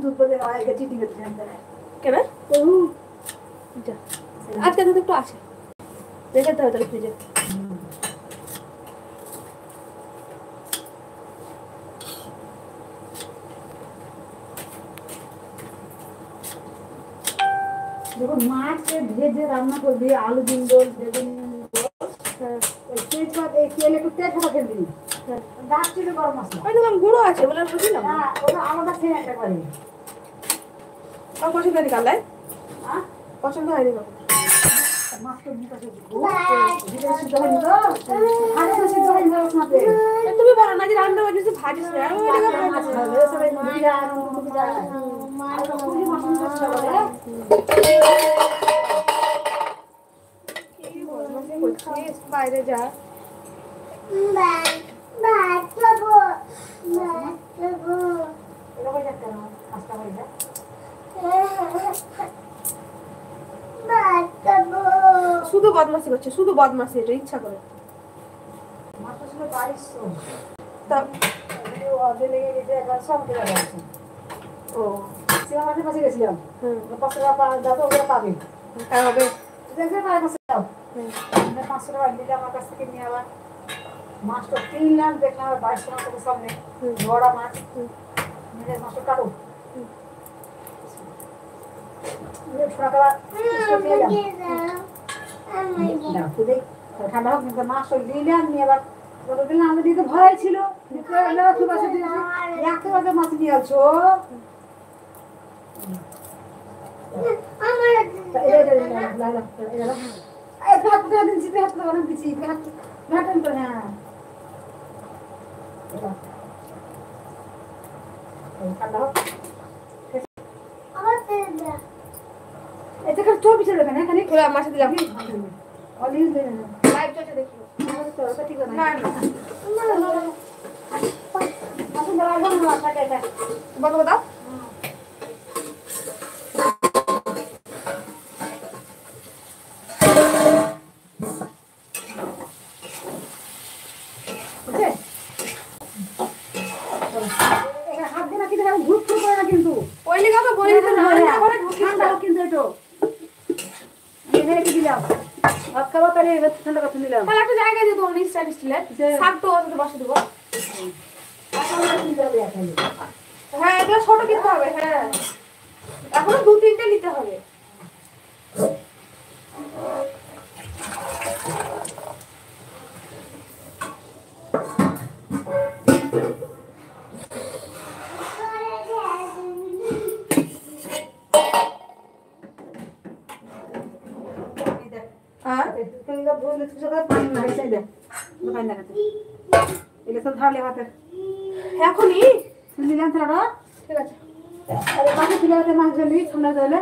দুপুরে আগে চিঠি করতে কেন আজকে তো একটু আছে রেখে দিতে হবে তাহলে ফ্রিজে। যখন মাছ ভেজে রান্না করবি আলু ডিম বেগুন তেজপাত এই তেল একটু তেজপাতা ফেলবি দারচিনি গরম মশলা ওই দেখলাম গুঁড়ো আছে বলে বুঝলাম না ওটা আলাদা খেয়ে একটা করে আমার পছন্দ হয়নি কালায় পছন্দ হয়নি কখন তুমি বলো না যে রান্না বাজছে ভাজিস না বাইরে যা শুধু বদমাসি করছে শুধু বদমাসি এটা ইচ্ছা করে ও মাঝে পাশে গেছিলাম 500 টাকা দাও ওগুলো পাবে হবে দেখে 500 টাকা দিলে আমার কাছ থেকে নিয়ে আবার মাছটা কিনলাম দেখলাম 22 টাকা করে সামনে বড় মাছ নিয়ে মাছটা কাটো ঠান্ডা হোক কিন্তু মাছ দিলাম নিয়ে আবার দিলাম আমাদের দিতে ভয় ছিল মাছ নিয়ে আসছো তোর পিছনে দেবে না খালি মাছে দিলাম বলো দাও হ্যাঁ এগুলো ছোট কিনতে হবে হ্যাঁ এখনো 2-3টে নিতে হবে এখনই নিলাম তারা ঠিক আছে মাছ তুলে মাছ ধরলি ঠান্ডা ধরলে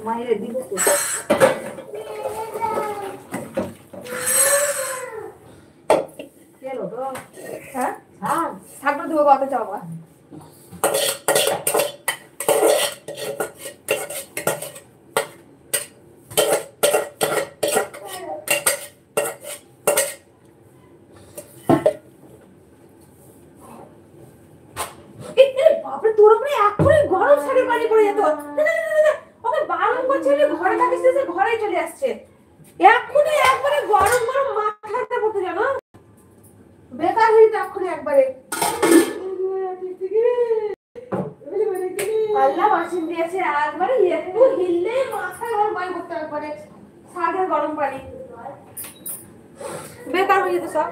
মায়ের দিন হ্যাঁ থাকবে দেবো কত চাওয়া তোর উপরে এখনই গরম শাড়ি পানি পড়ে যেত ওকে বারণ করছে ঘরে থাকিস ঘরে চলে আসছে এখনই একবারে গরম গরম মাথাটা পড়তে জানো বেকার হয়ে এখনই একবারে আল্লাহ বাসিন দিয়েছে একবারে একটু হিললে মাথায় গরম পানি করতে একবারে সাগের গরম পানি বেকার হয়ে যেত সব